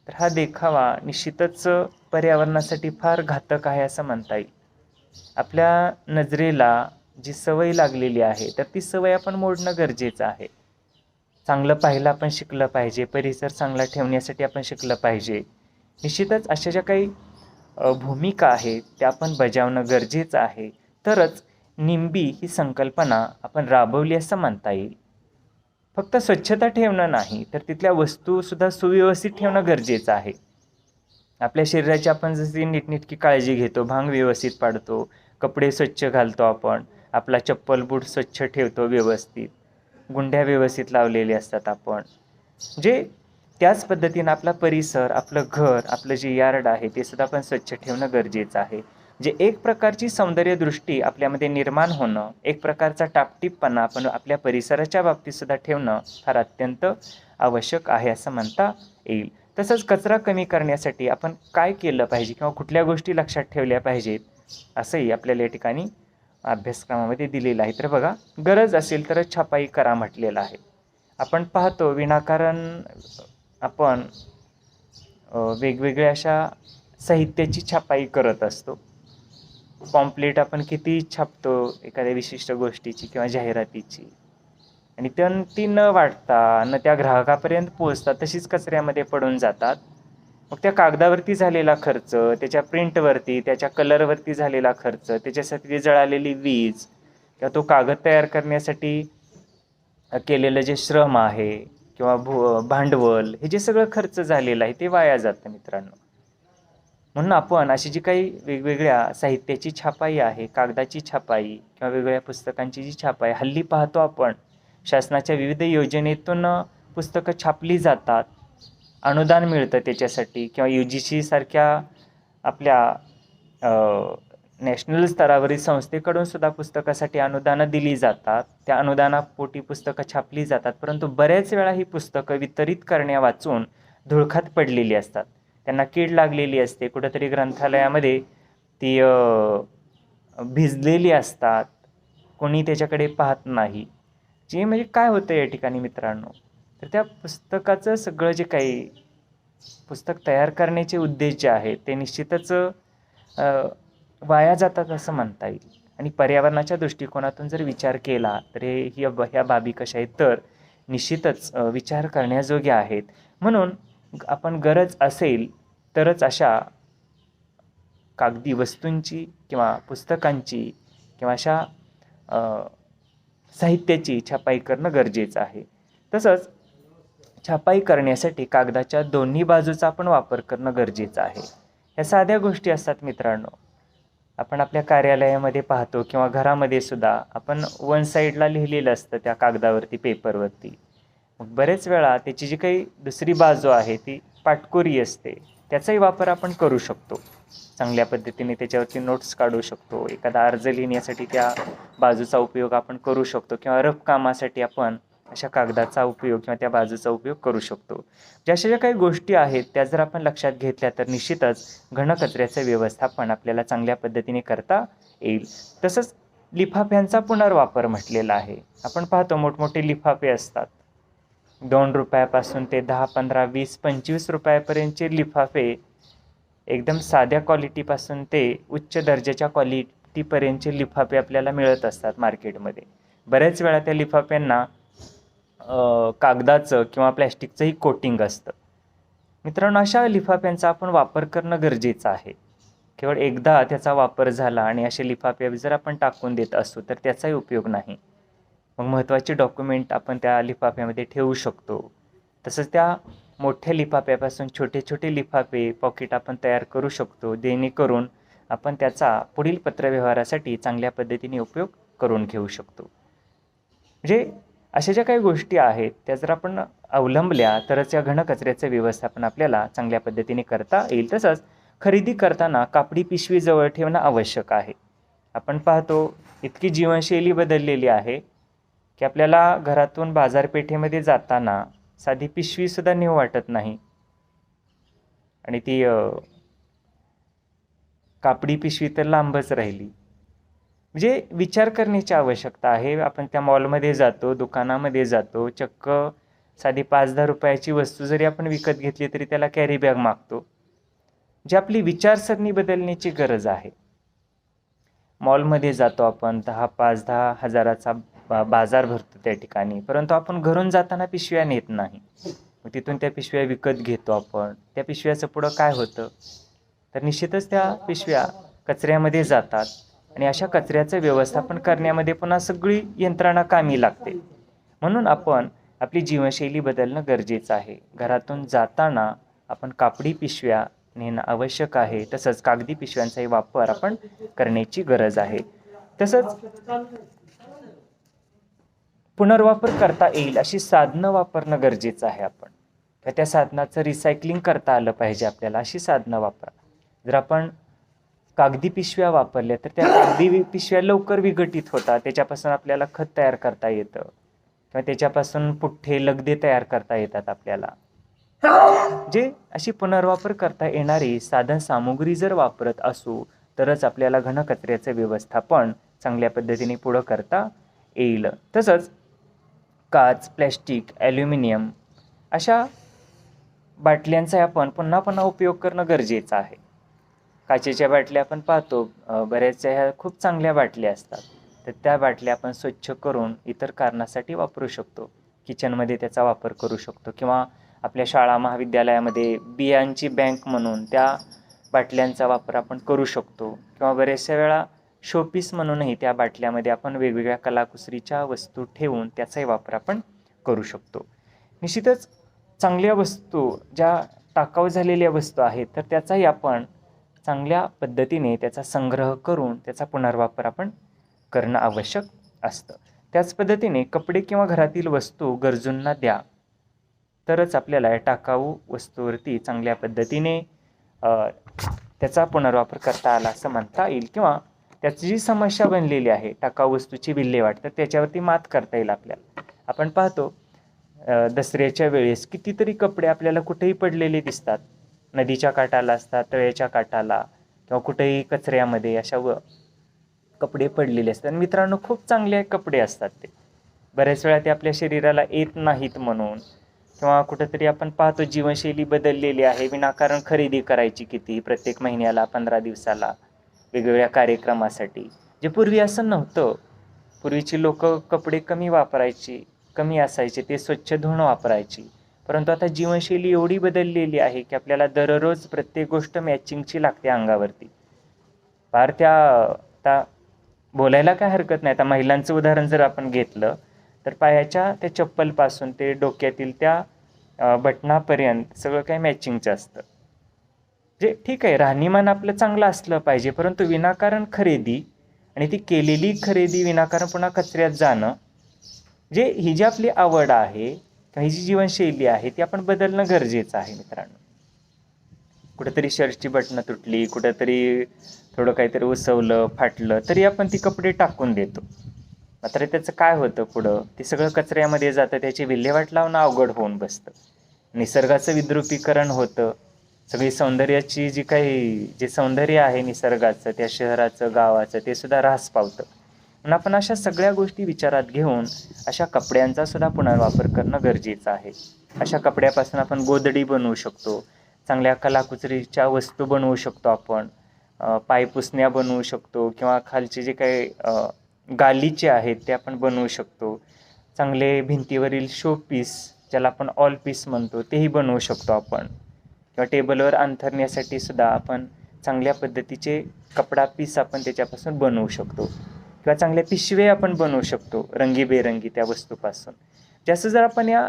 तर हा देखावा निश्चितच पर्यावरणासाठी फार घातक आहे असं म्हणता येईल. आपल्या नजरेला जी सवय लागलेली आहे, तर ती सवय आपण मोडणं गरजेचं आहे. चांगलं पाहायला आपण शिकलं पाहिजे, परिसर चांगला ठेवण्यासाठी आपण शिकलं पाहिजे. निश्चितच अशा ज्या काही भूमिका आहेत त्या आपण बजावणं गरजेचं आहे. तरच निंबी ही संकल्पना आपण राबवली असं म्हणता येईल. फक्त स्वच्छता ठेवणं नाही, तर तिथल्या वस्तूसुद्धा सुव्यवस्थित ठेवणं गरजेचं आहे. आपल्या शरीराची आपण जशी नीटनेटकी काळजी घेतो, भांग व्यवस्थित पाडतो, कपडे स्वच्छ घालतो आपण, आपला चप्पल बूट स्वच्छ ठेवतो व्यवस्थित, गुंड्या व्यवस्थित लावलेले असतात आपण. जे त्याच पद्धतीनं आपला परिसर, आपलं घर, आपलं जे यार्ड आहे ते सुद्धा आपण स्वच्छ ठेवणं गरजेचं आहे. जे एक प्रकारची सौंदर्यदृष्टी आपल्यामध्ये निर्माण होणं, एक प्रकारचा टापटीपपणा आपण आपल्या परिसराच्या बाबतीत सुद्धा ठेवणं फार अत्यंत आवश्यक आहे असं म्हणता येईल. तसंच कचरा कमी करण्यासाठी आपण काय केलं पाहिजे किंवा कुठल्या गोष्टी लक्षात ठेवल्या पाहिजेत, असंही आपल्याला या ठिकाणी अभ्यासक्रमामध्ये दिलेलं आहे. तर बघा, गरज असेल तरच छपाई करा म्हटलेलं आहे. आपण पाहतो विनाकारण आपण वेगवेगळ्या अशा साहित्याची छपाई करत असतो. पॉम्पलेट आपण किती छापतो एखाद्या विशिष्ट गोष्टीची किंवा जाहिरातीची, आणि ती न वाटता न त्या ग्राहकापर्यंत पोहोचतात, तशीच कचऱ्यामध्ये पडून जातात. मग त्या कागदावरती झालेला खर्च, त्याच्या प्रिंटवरती, त्याच्या कलरवरती झालेला खर्च, त्याच्यासाठी जळालेली वीज किंवा तो कागद तयार करण्यासाठी केलेलं जे श्रम आहे किंवा भांडवल, हे जे सगळं खर्च झालेलं आहे ते वाया जातं मित्रांनो. म्हणून आपण अशी जी काही वेगवेगळ्या साहित्याची छपाई आहे, कागदाची छपाई किंवा वेगवेगळ्या पुस्तकांची जी छपाई, हल्ली पाहतो आपण शासनाच्या विविध योजनेतून पुस्तकं छापली जातात, अनुदान मिळतं त्याच्यासाठी, किंवा UGC सारख्या आपल्या नॅशनल स्तरावरील संस्थेकडून सुद्धा पुस्तकासाठी अनुदानं दिली जातात. त्या अनुदानापोटी पुस्तकं छापली जातात, परंतु बऱ्याच वेळा ही पुस्तकं वितरित करण्या वाचून धुळखात पडलेली असतात. त्यांना कीड लागलेली असते, कुठंतरी ग्रंथालयामध्ये ती भिजलेली असतात, कोणी त्याच्याकडे पाहत नाही. जे म्हणजे काय होतं या ठिकाणी मित्रांनो, तर त्या पुस्तकाचं सगळं जे काही पुस्तक तयार करण्याचे उद्देश जे आहेत ते निश्चितच वाया जातात असं म्हणता येईल. आणि पर्यावरणाच्या दृष्टिकोनातून जर विचार केला तर ह्या बाबी कशा आहेत, तर निश्चितच विचार करण्याजोग्या आहेत. म्हणून आपण गरज असेल तरच अशा कागदी वस्तूंची किंवा पुस्तकांची किंवा अशा साहित्याची छपाई करणं गरजेचं आहे. तसंच छपाई करण्यासाठी कागदाच्या दोन्ही बाजूचा आपण वापर करणं गरजेचं आहे. ह्या साध्या गोष्टी असतात मित्रांनो. आपण आपल्या कार्यालयामध्ये पाहतो किंवा घरामध्ये सुद्धा आपण वन साईडला लिहिलेलं असतं त्या कागदावरती, पेपरवरती. मग बरेच वेळा त्याची जी काही दुसरी बाजू आहे ती पाटकोरी असते, त्याचाही वापर आपण करू शकतो. चांगल्या पद्धतीने त्याच्यावरती नोट्स काढू शकतो, एखादा अर्ज लिहिण्यासाठी त्या बाजूचा उपयोग आपण करू शकतो, किंवा रफ कामासाठी आपण अशा कागदाचा उपयोग किंवा त्या बाजूचा उपयोग करू शकतो. अशा ज्या काही गोष्टी आहेत त्या जर आपण लक्षात घेतल्या तर निश्चितच घनकचऱ्याचं व्यवस्थापन आपल्याला चांगल्या पद्धतीने करता येईल. तसंच लिफाफ्यांचा पुनर्वापर म्हटलेला आहे. आपण पाहतो मोठमोठे लिफाफे असतात, 2 रुपयापासून ते 10, 15, 20, 25 रुपयापर्यंतचे लिफाफे, एकदम साध्या क्वालिटीपासून ते उच्च दर्जाच्या क्वालिटीपर्यंतचे लिफाफे आपल्याला मिळत असतात मार्केटमध्ये. बऱ्याच वेळा त्या लिफाफ्यांना कागदाचं किंवा प्लॅस्टिकचंही कोटिंग असतं. मित्रांनो, अशा लिफाफ्यांचा आपण वापर करणं गरजेचं आहे. केवळ एकदा त्याचा वापर झाला आणि असे लिफाफे जर आपण टाकून देत असू तर त्याचाही उपयोग नाही. मग महत्त्वाचे डॉक्युमेंट आपण त्या लिफाफ्यामध्ये ठेवू शकतो. तसंच त्या मोठ्या लिफाफ्यापासून छोटे छोटे लिफाफे, पॉकेट आपण तयार करू शकतो, जेणेकरून आपण त्याचा पुढील पत्रव्यवहारासाठी चांगल्या पद्धतीने उपयोग करून घेऊ शकतो. म्हणजे अशा ज्या काही गोष्टी आहेत त्या जर आपण अवलंबल्या तरच या घनकचऱ्याचं व्यवस्थापन आपल्याला चांगल्या पद्धतीने करता येईल. तसंच खरेदी करताना कापडी पिशवी जवळ ठेवणं आवश्यक आहे. आपण पाहतो इतकी जीवनशैली बदललेली आहे की आपल्याला घरातून बाजारपेठेमध्ये जाताना साधी पिशवीसुद्धा नेऊ वाटत नाही आणि ती कापडी पिशवी तर लांबच राहिली. म्हणजे विचार करण्याची आवश्यकता आहे. आपण त्या मॉलमध्ये जातो, दुकानामध्ये जातो, चक्क साधी 5-10 रुपयाची वस्तू जरी आपण विकत घेतली तरी त्याला कॅरी बॅग मागतो. जी आपली विचारसरणी बदलण्याची गरज आहे. मॉलमध्ये जातो आपण 5-10 हजाराचा बाजार भरतो त्या ठिकाणी, परंतु आपण घरून जाताना पिशव्या नेत नाही. मग तिथून त्या पिशव्या विकत घेतो आपण. त्या पिशव्याचं पुढं काय होतं तर निश्चितच त्या पिशव्या कचऱ्यामध्ये जातात आणि अशा कचऱ्याचं व्यवस्थापन करण्यामध्ये पुन्हा सगळी यंत्रणा कामी लागते. म्हणून आपण आपली जीवनशैली बदलणं गरजेचं आहे. घरातून जाताना आपण कापडी पिशव्या नेणं आवश्यक आहे. तसंच कागदी पिशव्यांचाही वापर आपण करण्याची गरज आहे. तसंच पुनर्वापर करता येईल अशी साधनं वापरणं गरजेचं आहे. आपण त्या साधनाचं रिसायकलिंग करता आलं पाहिजे आपल्याला, अशी साधनं वापरा. जर आपण कागदी पिशव्या वापरल्या तर त्या कागदी पिशव्या लवकर विघटित होतात. त्याच्यापासून आपल्याला खत तयार करता येतं किंवा त्याच्यापासून पुठ्ठे लगदे तयार करता येतात आपल्याला. जे अशी पुनर्वापर करता येणारी साधन सामुग्री जर वापरत असू तरच आपल्याला घनकचऱ्याचं व्यवस्थापन चांगल्या पद्धतीने पुढं करता येईल. तसंच काच, प्लॅस्टिक, ॲल्युमिनियम अशा बाटल्यांचा आपण पुन्हा पुन्हा उपयोग करणं गरजेचं आहे. काचेच्या बाटल्या आपण पाहतो बऱ्याचशा ह्या खूप चांगल्या बाटल्या असतात, तर त्या बाटल्या आपण स्वच्छ करून इतर कारणासाठी वापरू शकतो. किचनमध्ये त्याचा वापर करू शकतो किंवा आपल्या शाळा महाविद्यालयामध्ये बियांची बँक म्हणून त्या बाटल्यांचा वापर आपण करू शकतो किंवा बऱ्याचशा वेळा शोपीस म्हणूनही त्या बाटल्यामध्ये आपण वेगवेगळ्या कलाकुसरीच्या वस्तू ठेवून त्याचाही वापर आपण करू शकतो. निश्चितच चांगल्या वस्तू ज्या टाकाऊ झालेल्या वस्तू आहेत तर त्याचाही आपण चांगल्या पद्धतीने त्याचा संग्रह करून त्याचा पुनर्वापर आपण करणं आवश्यक असतं. त्याच पद्धतीने कपडे किंवा घरातील वस्तू गरजूंना द्या तरच आपल्याला या टाकाऊ वस्तूवरती चांगल्या पद्धतीने त्याचा पुनर्वापर करता आला असं म्हणता येईल किंवा त्याची जी समस्या बनलेली आहे टाकाऊ वस्तूची विल्हेवाट तर त्याच्यावरती मात करता येईल आपल्याला. आपण पाहतो दसऱ्याच्या वेळेस कितीतरी कपडे आपल्याला कुठेही पडलेले दिसतात. नदीच्या काठाला असतात, तळ्याच्या काठाला किंवा कुठेही कचऱ्यामध्ये अशा कपडे पडलेले असतात. मित्रांनो खूप चांगले कपडे असतात ते. बऱ्याच वेळा ते आपल्या शरीराला येत नाहीत म्हणून किंवा कुठंतरी आपण पाहतो जीवनशैली बदललेली आहे. विनाकारण खरेदी करायची किती प्रत्येक महिन्याला 15 दिवसाला वेगवेगळ्या कार्यक्रमासाठी. जे पूर्वी असं नव्हतं. पूर्वीची लोक कपडे कमी वापरायची, कमी असायचे, ते स्वच्छ धुवून वापरायची. परंतु आता जीवनशैली एवढी बदललेली आहे की आपल्याला दररोज प्रत्येक गोष्ट मॅचिंगची लागते अंगावरती. फार त्या आता बोलायला काय हरकत नाही. आता महिलांचं उदाहरण जर आपण घेतलं तर पायाच्या त्या चप्पलपासून ते डोक्यातील त्या बटनापर्यंत सगळं काही मॅचिंगचं असतं. जे ठीक आहे राहणीमान आपलं चांगलं असलं पाहिजे, परंतु विनाकारण खरेदी आणि ती केलेली खरेदी विनाकारण पुन्हा कचऱ्यात जाणं जे ही जी आपली आवड आहे ही जी जीवनशैली आहे ती आपण बदलणं गरजेचं आहे मित्रांनो. कुठेतरी शर्टची बटणं तुटली, कुठेतरी थोडं काहीतरी उसवलं, फाटलं तरी आपण ती कपडे टाकून देतो. मात्र त्याचं काय होतं पुढं ते सगळं कचऱ्यामध्ये जातं. त्याची विल्हेवाट लावणं अवघड होऊन बसतं. निसर्गाचं विद्रुपीकरण होतं. सगळी सौंदर्याची जी काही जे सौंदर्य आहे निसर्गाचं त्या शहराचं गावाचं ते सुद्धा ऱ्हास पावतं. म्हणून आपण अशा सगळ्या गोष्टी विचारात घेऊन अशा कपड्यांचा सुद्धा पुनर्वापर करणं गरजेचं आहे. अशा कपड्यापासून आपण गोधडी बनवू शकतो, चांगल्या कलाकुसरीच्या वस्तू बनवू शकतो, आपण पायपुसण्या बनवू शकतो किंवा खालचे जे काही गालीचे आहेत ते आपण बनवू शकतो. चांगले भिंतीवरील शो पीस ज्याला आपण ऑल पीस म्हणतो तेही बनवू शकतो आपण किंवा टेबलवर अंथरण्यासाठी सुद्धा आपण चांगल्या पद्धतीचे कपडा पीस आपण त्याच्यापासून बनवू शकतो किंवा चांगल्या पिशवे आपण बनवू शकतो रंगीबेरंगी त्या वस्तूपासून. जास्त जर आपण या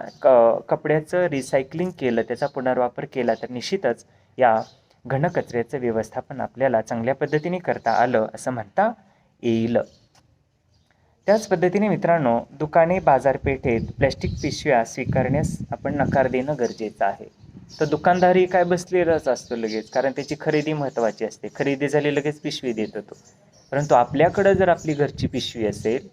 कपड्याचं रिसायकलिंग केलं, त्याचा पुनर्वापर केला तर निश्चितच या घनकचऱ्याचं व्यवस्थापन आपल्याला चांगल्या पद्धतीने करता आलं असं म्हणता येईल. त्याच पद्धतीने मित्रांनो, दुकाने बाजारपेठेत प्लॅस्टिक पिशव्या स्वीकारण्यास आपण नकार देणं गरजेचं आहे. तर दुकानदारही काय बसलेलाच असतो लगेच, कारण त्याची खरेदी महत्त्वाची असते. खरेदी झाली लगेच पिशवी देत होतो. परंतु आपल्याकडं जर आपली घरची पिशवी असेल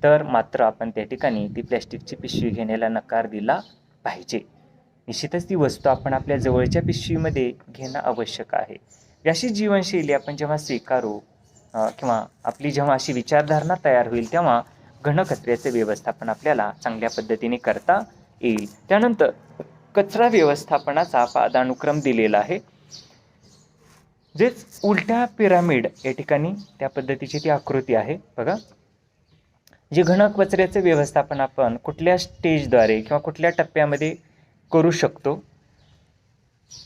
तर मात्र आपण त्या ठिकाणी ती प्लॅस्टिकची पिशवी घेण्याला नकार दिला पाहिजे. निश्चितच ती वस्तू आपण आपल्या जवळच्या पिशवीमध्ये घेणं आवश्यक आहे. अशी जीवनशैली आपण जेव्हा स्वीकारू किंवा आपली जेव्हा अशी विचारधारणा तयार होईल तेव्हा घनकचऱ्याचं व्यवस्थापन आपल्याला चांगल्या पद्धतीने करता येईल. त्यानंतर कचरा व्यवस्थापनाचा पदानुक्रम दिलेला आहे. जे उलट्या पिरामिड या ठिकाणी त्या पद्धतीची ती आकृती आहे बघा. जे घनकचऱ्याचं व्यवस्थापन आपण कुठल्या स्टेजद्वारे किंवा कुठल्या टप्प्यामध्ये करू शकतो,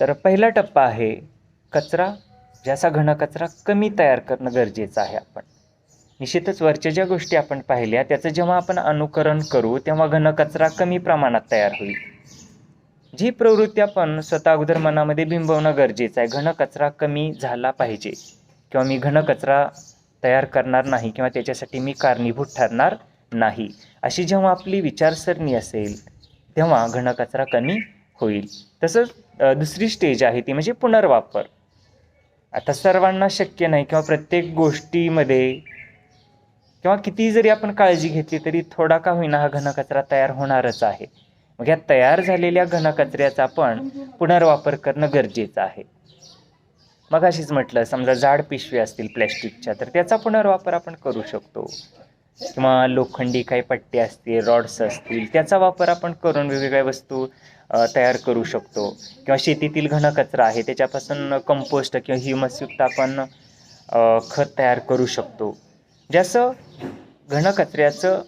तर पहिला टप्पा आहे कचरा, ज्याचा घनकचरा कमी तयार करणं गरजेचं आहे. आपण निश्चितच वरच्या ज्या गोष्टी आपण पाहिल्या त्याचं जेव्हा आपण अनुकरण करू तेव्हा घनकचरा कमी प्रमाणात तयार होईल. जी प्रवृत्ती आपण स्वतः अगोदर मनामध्ये बिंबवणं गरजेचं आहे. घनकचरा कमी झाला पाहिजे किंवा मी घनकचरा तयार करणार नाही किंवा त्याच्यासाठी मी कारणीभूत ठरणार नाही, अशी जेव्हा आपली विचारसरणी असेल तेव्हा घनकचरा कमी होईल. तसंच दुसरी स्टेज आहे ती म्हणजे पुनर्वापर. आता सर्वांना शक्य नाही किंवा प्रत्येक गोष्टीमध्ये किंवा किती जरी आपण काळजी घेतली तरी थोडा का होईना हा घनकचरा तयार होणारच आहे. मग या तयार झालेल्या घनकचऱ्याचा आपण पुनर्वापर करणं गरजेचं आहे. मग अशीच म्हटलं, समजा जाड पिशव्या असतील प्लॅस्टिकच्या तर त्याचा पुनर्वापर आपण करू शकतो, किंवा लोखंडी काही पट्टे असतील, रॉड्स असतील, त्याचा वापर आपण करून वेगवेगळ्या वस्तू तयार करू शकतो. किंवा शेतीतील घनकचरा आहे त्याच्यापासून कंपोस्ट किंवा ह्युमसयुक्त आपण खत तयार करू शकतो. जसं घनकचऱ्याचं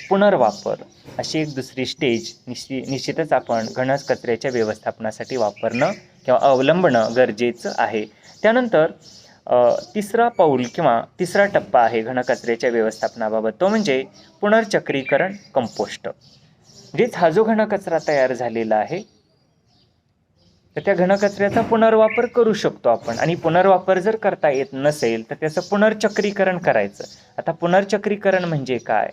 पुनर्वापर अशी एक दुसरी स्टेज निश्चितच आपण घनकचऱ्याच्या व्यवस्थापनासाठी वापरणं किंवा अवलंबणं गरजेचं आहे. त्यानंतर तिसरा पाऊल किंवा तिसरा टप्पा आहे घनकचऱ्याच्या व्यवस्थापनाबाबत, तो म्हणजे पुनर्चक्रीकरण, कंपोस्ट. म्हणजेच हा जो घनकचरा तयार झालेला आहे तर त्या घनकचऱ्याचा पुनर्वापर करू शकतो आपण. आणि पुनर्वापर जर करता येत नसेल तर त्याचं पुनर्चक्रीकरण करायचं. आता पुनर्चक्रीकरण म्हणजे काय,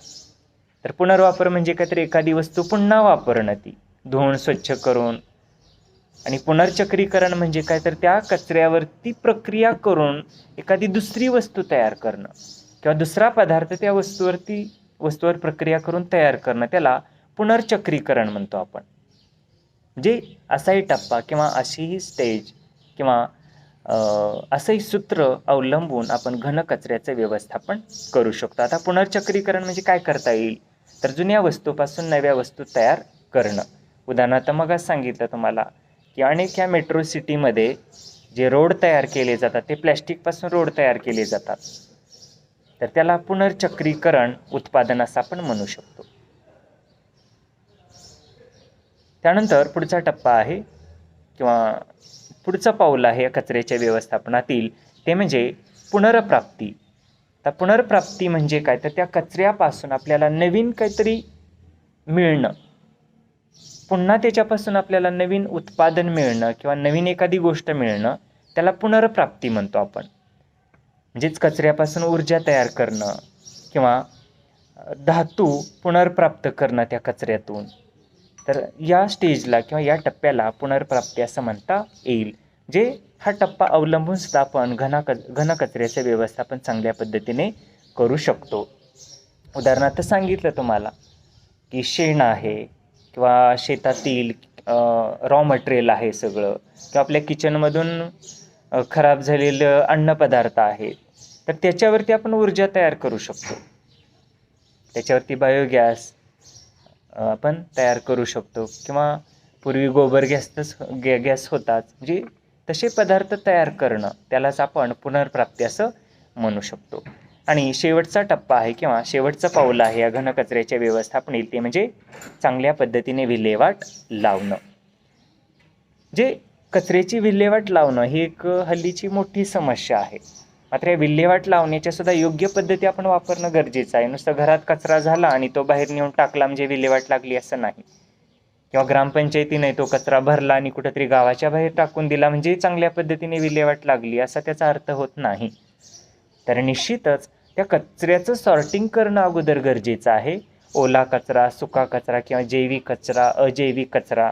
तर पुनर्वापर म्हणजे काय, तर एखादी वस्तू पुन्हा वापरणं, ती धुवून स्वच्छ करून. आणि पुनर्चक्रीकरण म्हणजे काय, तर त्या कचऱ्यावरती प्रक्रिया करून एखादी दुसरी वस्तू तयार करणं किंवा दुसरा पदार्थ त्या वस्तूवर प्रक्रिया करून तयार करणं, त्याला पुनर्चक्रीकरण म्हणतो आपण. म्हणजे असाही टप्पा किंवा अशीही स्टेज किंवा असंही सूत्र अवलंबून आपण घनकचऱ्याचं व्यवस्थापन करू शकतो. आता पुनर्चक्रीकरण म्हणजे काय करता येईल, तर जुन्या वस्तूपासून नव्या वस्तू तयार करणं. उदाहरणार्थ मगच सांगितलं तुम्हाला की अनेक ह्या मेट्रो सिटीमध्ये जे रोड तयार केले जातात ते प्लॅस्टिकपासून रोड तयार केले जातात, तर त्याला पुनर्चक्रीकरण उत्पादन असं आपण म्हणू शकतो. त्यानंतर पुढचा टप्पा आहे किंवा पुढचं पाऊल आहे कचऱ्याच्या व्यवस्थापनातील, ते म्हणजे पुनर्प्राप्ती. तर पुनर्प्राप्ती म्हणजे काय, तर त्या कचऱ्यापासून आपल्याला नवीन काहीतरी मिळणं, पुन्हा त्याच्यापासून आपल्याला नवीन उत्पादन मिळणं किंवा नवीन एखादी गोष्ट मिळणं, त्याला पुनर्प्राप्ती म्हणतो आपण. म्हणजेच कचऱ्यापासून ऊर्जा तयार करणं किंवा धातू पुनर्प्राप्त करणं त्या कचऱ्यातून. तर या स्टेजला किंवा या टप्प्याला पुनर्प्राप्ती असं म्हणता येईल. जे हा टप्पा अवलंबून सुद्धा आपण घनकचऱ्याचं व्यवस्थापन चांगल्या पद्धतीने करू शकतो. उदाहरणार्थ सांगितलं तुम्हाला की शेण आहे किंवा शेतातील रॉ मटेरियल आहे सगळं, किंवा आपल्या किचनमधून खराब झालेलं अन्नपदार्थ आहे, तर त्याच्यावरती आपण ऊर्जा तयार करू शकतो. त्याच्यावरती बायोगॅस आपण तयार करू शकतो, किंवा पूर्वी गोबर गॅस होताच. म्हणजे तसे पदार्थ तयार करणं, त्यालाच आपण पुनर्प्राप्ती असं म्हणू शकतो. आणि शेवटचा टप्पा आहे किंवा शेवटचं पाऊल आहे या घनकचऱ्याच्या व्यवस्थापनेत, ते म्हणजे चांगल्या पद्धतीने विल्हेवाट लावणं. जे कचऱ्याची विल्हेवाट लावणं ही एक हल्लीची मोठी समस्या आहे. मात्र या विल्हेवाट लावण्याच्या सुद्धा योग्य पद्धती आपण वापरणं गरजेचं आहे. नुसतं घरात कचरा झाला आणि तो बाहेर नेऊन टाकला म्हणजे विल्हेवाट लागली असं नाही. किंवा ग्रामपंचायतीने तो कचरा भरला आणि कुठेतरी गावाच्या बाहेर टाकून दिला म्हणजे चांगल्या पद्धतीने विल्हेवाट लागली असा त्याचा अर्थ होत नाही. तर निश्चितच त्या कचऱ्याचं सॉर्टिंग करणं अगोदर गरजेचं आहे. ओला कचरा, सुका कचरा किंवा जैविक कचरा, अजैविक कचरा,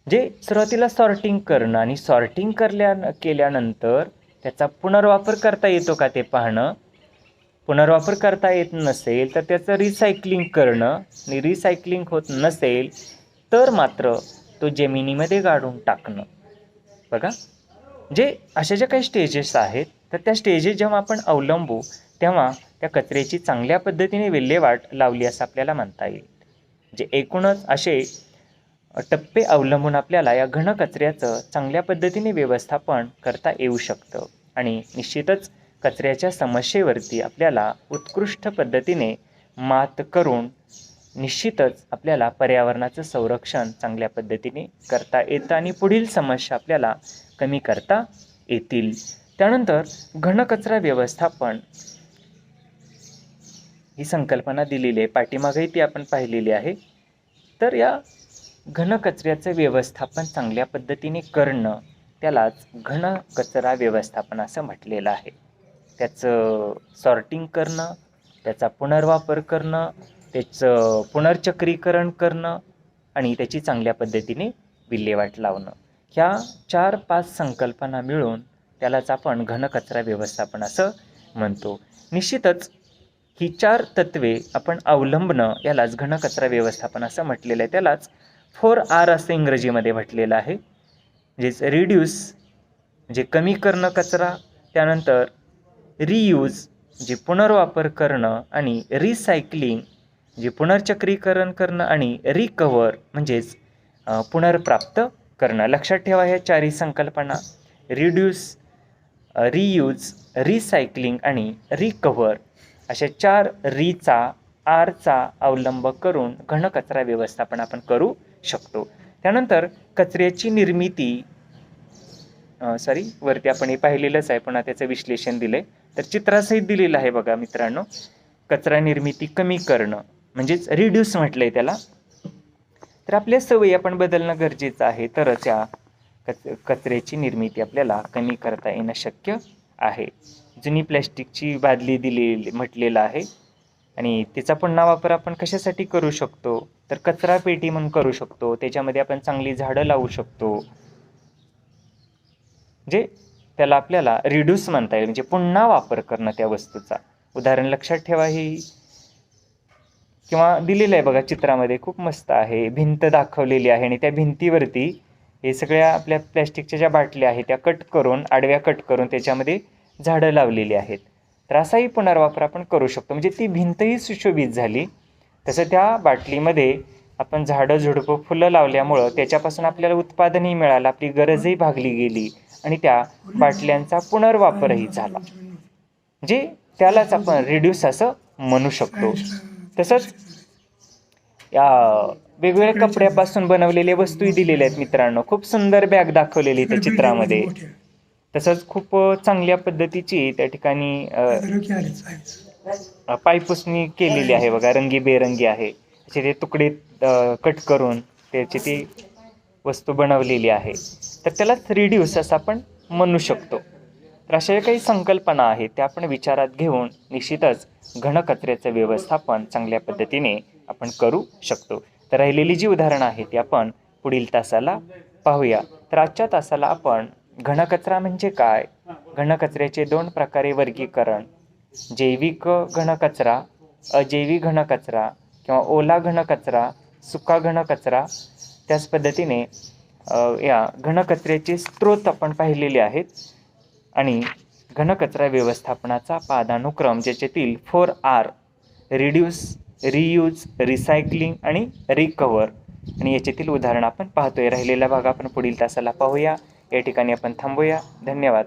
जे सुरुवातीला सॉर्टिंग करणं आणि सॉर्टिंग केल्यानंतर त्याचा पुनर्वापर करता येतो का ते पाहणं. पुनर्वापर करता येत नसेल तर त्याचं रिसायकलिंग करणं आणि रिसायकलिंग होत नसेल तर मात्र तो जमिनीमध्ये गाडून टाकणं. बघा, जे अशा ज्या काही स्टेजेस आहेत तर त्या स्टेजेस जेव्हा आपण अवलंबू तेव्हा त्या कचऱ्याची चांगल्या पद्धतीने विल्हेवाट लावली असं आपल्याला म्हणता येईल. जे एकूणच असे टप्पे अवलंबून आपल्याला या घनकचऱ्याचं चांगल्या पद्धतीने व्यवस्थापन करता येऊ शकतं आणि निश्चितच कचऱ्याच्या समस्येवरती आपल्याला उत्कृष्ट पद्धतीने मात करून निश्चितच आपल्याला पर्यावरणाचं संरक्षण चांगल्या पद्धतीने करता येतं आणि पुढील समस्या आपल्याला कमी करता येतील. त्यानंतर घनकचरा व्यवस्थापन ही संकल्पना दिलेली आहे, पाठीमागेही ती आपण पाहिलेली आहे. तर या घनकचऱ्याचं व्यवस्थापन चांगल्या पद्धतीने करणं त्यालाच घनकचरा व्यवस्थापन असं म्हटलेलं आहे. त्याचं सॉर्टिंग करणं, त्याचा पुनर्वापर करणं, त्याचं पुनर्चक्रीकरण करणं आणि त्याची चांगल्या पद्धतीने विल्हेवाट लावणं, ह्या 4-5 संकल्पना मिळून त्यालाच आपण घनकचरा व्यवस्थापन असं म्हणतो. निश्चितच ही 4 तत्वे आपण अवलंबणं यालाच घनकचरा व्यवस्थापन असं म्हटलेलं आहे. त्यालाच 4R असं इंग्रजीमध्ये म्हटलेलं आहे. म्हणजेच रिड्यूस म्हणजे कमी करणं कचरा, त्यानंतर रियूज म्हणजे पुनर्वापर करणं, आणि रिसायकलिंग म्हणजे पुनर्चक्रीकरण करणं, आणि रिकव्हर म्हणजेच पुनर्प्राप्त करणं. लक्षात ठेवा ह्या 4ही संकल्पना, रिड्यूस, रियूज, रिसायकलिंग आणि रिकव्हर अशा 4 रीचा आरचा अवलंब करून घनकचरा व्यवस्थापन आपण करू शकतो. त्यानंतर कचऱ्याची निर्मिती वरती आपण हे पाहिलेलंच आहे, पुन्हा त्याचं विश्लेषण दिलंय तर चित्रासहित दिलेलं आहे बघा मित्रांनो. कचरा निर्मिती कमी करणं म्हणजेच रिड्यूस म्हटलंय त्याला. तर आपल्या सवयी आपण बदलणं गरजेचं आहे, तरच या कचऱ्याची निर्मिती आपल्याला कमी करता येणं शक्य आहे. जुनी प्लॅस्टिकची बादली दिलेली म्हटलेलं आहे आणि तिचा पुन्हा वापर आपण कशासाठी करू शकतो तर कचरा पेटी म्हणून करू शकतो. त्याच्यामध्ये आपण चांगली झाडं लावू शकतो, जे त्याला आपल्याला रिड्यूस म्हणता येईल, म्हणजे पुन्हा वापर करणं त्या वस्तूचा. उदाहरण लक्षात ठेवा ही, किंवा दिलेलं आहे बघा चित्रामध्ये, खूप मस्त आहे. भिंत दाखवलेली आहे आणि त्या भिंतीवरती हे सगळ्या आपल्या प्लॅस्टिकच्या ज्या बाटल्या आहेत त्या कट करून, आडव्या कट करून त्याच्यामध्ये झाडं लावलेली आहेत. तर असाही पुनर्वापर आपण करू शकतो, म्हणजे ती भिंतही सुशोभित झाली. तसं त्या बाटलीमध्ये आपण झाडं झुडपं फुलं लावल्यामुळं त्याच्यापासून आपल्याला उत्पादनही मिळालं, आपली गरजही भागली गेली आणि त्या बाटल्यांचा पुनर्वापरही झाला. म्हणजे त्यालाच आपण रिड्यूस असं म्हणू शकतो. तसंच या वेगवेगळ्या कपड्यापासून बनवलेल्या वस्तूही दिलेल्या आहेत मित्रांनो. खूप सुंदर बॅग दाखवलेली त्या चित्रामध्ये. तसंच खूप चांगल्या पद्धतीची त्या ठिकाणी पायपुसणी केलेली आहे बघा, रंगीबेरंगी आहे. त्याचे ते तुकडे कट करून त्याची ती वस्तू बनवलेली आहे. तर त्यालाच रिड्यूस असं आपण म्हणू शकतो. तर अशा काही संकल्पना आहेत त्या आपण विचारात घेऊन निश्चितच घनकचऱ्याचं व्यवस्थापन चांगल्या पद्धतीने आपण करू शकतो. तर राहिलेली जी उदाहरणं आहेत ती आपण पुढील तासाला पाहूया. तर आजच्या तासाला आपण घनकचरा म्हणजे काय, घनकचऱ्याचे 2 प्रकारे वर्गीकरण, जैविक घनकचरा, अजैविक घनकचरा किंवा ओला घनकचरा, सुका घनकचरा, त्याच पद्धतीने या घनकचऱ्याचे स्रोत आपण पाहिलेले आहेत आणि घनकचरा व्यवस्थापनाचा पदानुक्रम ज्याच्यातील 4R रिड्यूस, रियूज, रिसायकलिंग आणि रिकव्हर आणि याच्यातील उदाहरण आपण पाहतोय. राहिलेला भाग आपण पुढील तासाला पाहूया. या ठिकाणी आपण थांबूया. धन्यवाद.